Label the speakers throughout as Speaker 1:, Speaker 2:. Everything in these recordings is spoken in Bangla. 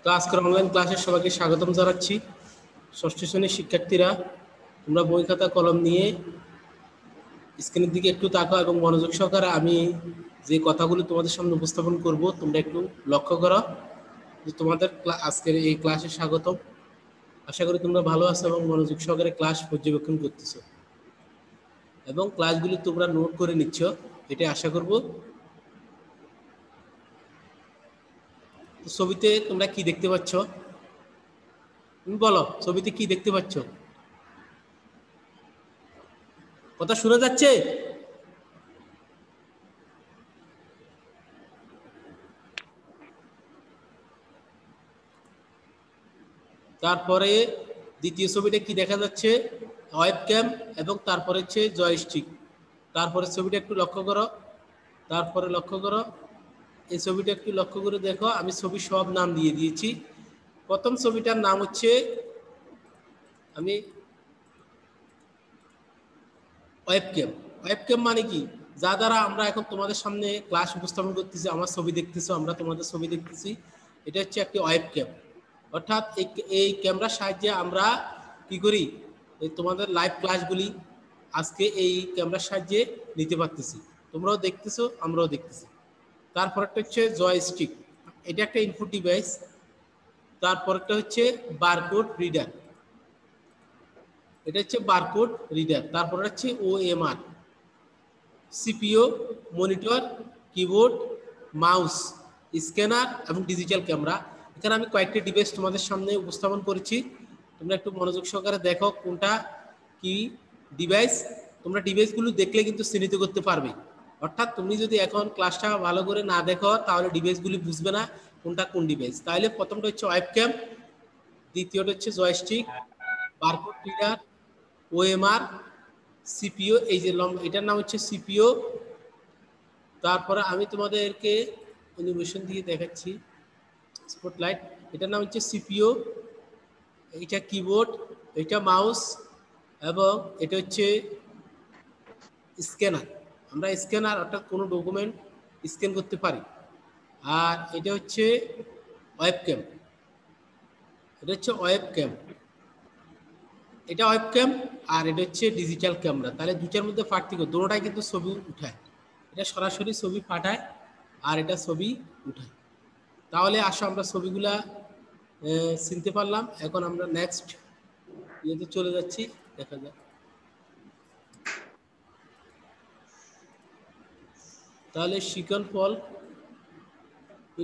Speaker 1: তো আজকের অনলাইন ক্লাসে সবাইকে স্বাগতম জানাচ্ছি। ষষ্ঠ শ্রেণীর শিক্ষার্থীরা, তোমরা বই খাতা কলম নিয়ে স্ক্রিনের দিকে একটু তাকাও এবং মনোযোগ সহকারে আমি যে কথাগুলো তোমাদের সামনে উপস্থাপন করব তোমরা একটু লক্ষ্য করো। যে তোমাদের আজকের এই ক্লাসে স্বাগতম। আশা করি তোমরা ভালো আছো এবং মনোযোগ সহকারে ক্লাস পর্যবেক্ষণ করতেছো এবং ক্লাসগুলি তোমরা নোট করে নিচ্ছ, এটা আশা করব। ছবিতে তোমরা কি দেখতে পাচ্ছ? তুমি বলো, ছবিতে কি দেখতে পাচ্ছ? কথা শোনা যাচ্ছে? তারপরে দ্বিতীয় ছবিটা কি দেখা যাচ্ছে? ওয়েবক্যাম এবং তারপরে হচ্ছে জয়স্টিক। তারপরে ছবিটা একটু লক্ষ্য করো, তারপরে লক্ষ্য করো এই ছবিটা একটু লক্ষ্য করে দেখো। আমি ছবি সব নাম দিয়ে দিয়েছি। প্রথম ছবিটার নাম হচ্ছে আমি ওয়েবক্যাম। ওয়েবক্যাম মানে কি? যা দ্বারা আমরা এখন তোমাদের সামনে ক্লাস উপস্থাপন করতেছি, আমার ছবি দেখতেছো, আমরা তোমাদের ছবি দেখতেছি, এটা হচ্ছে একটি ওয়েবক্যাম। অর্থাৎ এই ক্যামেরার সাহায্যে আমরা কি করি, তোমাদের লাইভ ক্লাসগুলি আজকে এই ক্যামেরার সাহায্যে নিতে পারতেছি। তোমরাও দেখতেছো, আমরাও দেখতেছি। তারপরটা হচ্ছে জয়স্টিক, এটা একটা ইনপুট ডিভাইস। তারপরটা হচ্ছে বারকোড রিডার, এটা হচ্ছে বারকোড রিডার। তারপর হচ্ছে OMR, CPU, monitor, keyboard, mouse, scanner এবং ডিজিটাল ক্যামেরা। এখানে আমি কয়েকটি ডিভাইস তোমাদের সামনে উপস্থাপন করেছি, তোমরা একটু মনোযোগ সহকারে দেখো কোনটা কি ডিভাইস। তোমরা ডিভাইসগুলো দেখলে কিন্তু চিহ্নিত করতে পারবে। অর্থাৎ তুমি যদি এখন ক্লাসটা ভালো করে না দেখো তাহলে ডিভাইসগুলি বুঝবে না কোনটা কোন ডিভাইস। তাহলে প্রথমটা হচ্ছে ওয়েবক্যাম, দ্বিতীয়টা হচ্ছে joystick, barcode reader, OMR, CPU, এই যে এটার নাম হচ্ছে সিপিইউ। তারপরে আমি তোমাদেরকে অ্যানিমেশন দিয়ে দেখাচ্ছি, স্পটলাইট, এটার নাম হচ্ছে সিপিইউ, এটা কিবোর্ড, এটা মাউস এবং এটা হচ্ছে স্ক্যানার। আমরা স্ক্যানার অর্থাৎ কোনো ডকুমেন্ট স্ক্যান করতে পারি। আর এটা হচ্ছে ওয়েবক্যাম, এটা হচ্ছে ওয়েবক্যাম, এটা ওয়েবক্যাম আর এটা হচ্ছে ডিজিটাল ক্যামেরা। তাহলে দুটার মধ্যে পার্থক্য, দুটোটাই কিন্তু ছবি উঠায়। এটা সরাসরি ছবি পাঠায় আর এটা ছবি উঠায়। তাহলে আসো আমরা ছবিগুলা চিনতে পারলাম। এখন আমরা নেক্সট ইয়েতে চলে যাচ্ছি, দেখা যাক। তাহলে শিকন ফল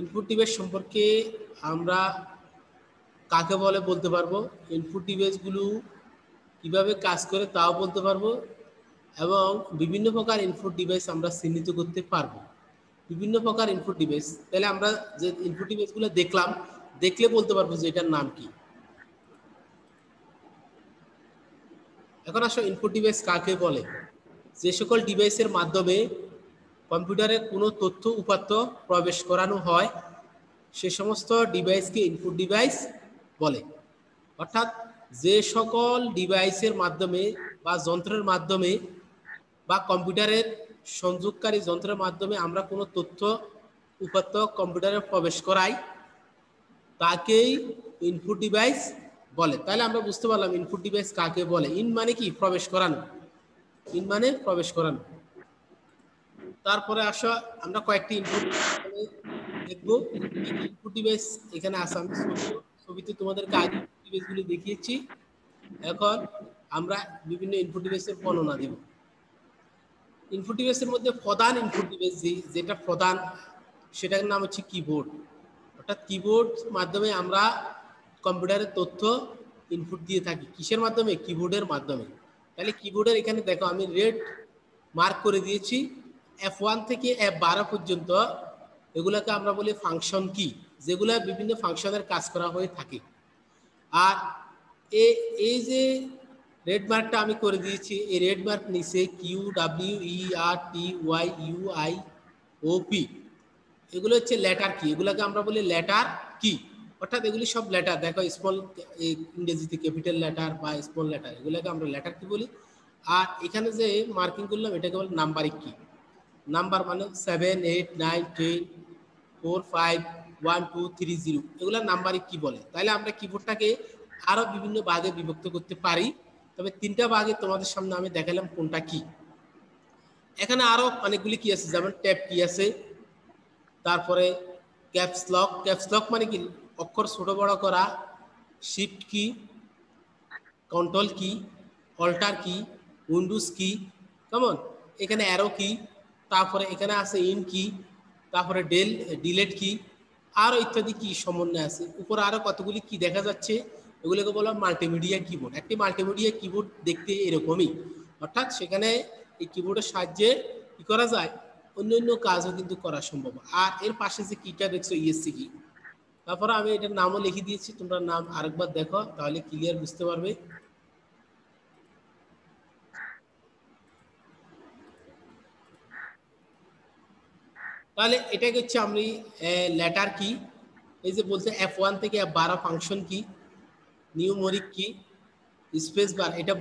Speaker 1: ইনপুট ডিভাইস সম্পর্কে আমরা কাকে বলে বলতে পারবো, ইনপুট ডিভাইসগুলো কিভাবে কাজ করে তাও বলতে পারবো এবং বিভিন্ন প্রকার ইনপুট ডিভাইস আমরা চিহ্নিত করতে পারবো। বিভিন্ন প্রকার ইনপুট ডিভাইস, তাহলে আমরা যে ইনপুট ডিভাইসগুলো দেখলাম, দেখলে বলতে পারবো যে এটার নাম কি। এখন আসো ইনপুট ডিভাইস কাকে বলে? যে সকল ডিভাইসের মাধ্যমে কম্পিউটারে কোনো তথ্য উপাত্ত প্রবেশ করানো হয় সে সমস্ত ডিভাইসকে ইনপুট ডিভাইস বলে। অর্থাৎ যে সকল ডিভাইসের মাধ্যমে বা যন্ত্রের মাধ্যমে বা কম্পিউটারের সংযোগকারী যন্ত্রের মাধ্যমে আমরা কোনো তথ্য উপাত্ত কম্পিউটারে প্রবেশ করাই তাকেই ইনপুট ডিভাইস বলে। তাহলে আমরা বুঝতে পারলাম ইনপুট ডিভাইস কাকে বলে। ইন মানে কি? প্রবেশ করানো, ইন মানে প্রবেশ করানো। তারপরে আসো আমরা কয়েকটি ইনপুট দেখবো। ইনপুট ডিভাইস এখানে আছে, আমি ছবিতে তোমাদেরকে আগে ডিভাইসগুলি দেখিয়েছি। এখন আমরা বিভিন্ন ইনপুট ডিভাইসের বর্ণনা দেব। ইনপুট ডিভাইসের মধ্যে প্রধান ইনপুট ডিভাইস যেটা প্রধান সেটার নাম হচ্ছে কিবোর্ড। অর্থাৎ কিবোর্ড মাধ্যমে আমরা কম্পিউটারের তথ্য ইনপুট দিয়ে থাকি। কিসের মাধ্যমে? কিবোর্ডের মাধ্যমে। তাহলে কিবোর্ডের এখানে দেখো আমি রেড মার্ক করে দিয়েছি। F1 থেকে F12 পর্যন্ত এগুলোকে আমরা বলি ফাংশন কি, যেগুলো বিভিন্ন ফাংশনের কাজ করা হয়ে থাকে। আর এই যে রেড মার্কটা আমি করে দিয়েছি, এই রেড মার্ক নিচে QWERTY UIP, এগুলো হচ্ছে লেটার কি, এগুলোকে আমরা বলি লেটার কি। অর্থাৎ এগুলি সব লেটার। দেখো স্মল ইংরেজিতে ক্যাপিটাল লেটার বা স্মল লেটার, এগুলোকে আমরা লেটার কি বলি। আর এখানে যে মার্কিং করলাম এটাকে বলে নাম্বারিং কি। নাম্বার মানে 7, 8, 9, 10, 4, 5, 1230 এগুলোর নাম্বারে কি বলে। তাহলে আমরা কিবোর্ডটাকে আরো বিভিন্ন ভাগে বিভক্ত করতে পারি, তবে 3টা ভাগে তোমাদের সামনে আমি দেখালাম কোনটা কি। এখানে আরো অনেকগুলি কি আছে, যেমন ট্যাব কি আছে, তারপরে ক্যাপস লক মানে কি অক্ষর ছোট বড় করা, শিফট কি, কন্ট্রোল কি, অল্টার কি, উইন্ডোজ কি, কেমন, এখানে অ্যারো কি, তারপরে এখানে আছে ইন কি, তারপরে ডিলেট কি, আরো ইত্যাদি কি সমন্বয় আছে। উপরে আরো কতগুলি কি দেখা যাচ্ছে, এগুলোকে বলা মাল্টিমিডিয়া কিবোর্ড। একটি মাল্টিমিডিয়া কিবোর্ড দেখতে এরকমই, অর্থাৎ সেখানে এই কিবোর্ডের সাহায্যে কি করা যায়, অন্য কাজও কিন্তু করা সম্ভব। আর এর পাশে যে কিটা দেখছো ইএসসি কি, তারপরে আমি এটার নামও লিখে দিয়েছি, তোমরা নাম আরেকবার দেখো তাহলে ক্লিয়ার বুঝতে পারবে। তাহলে এটাকে হচ্ছে আমি লেটার কি, এই যে বলছে F1 থেকে F12 ফাংশন কি, নিউমরিক কি, স্পেস বার, এটা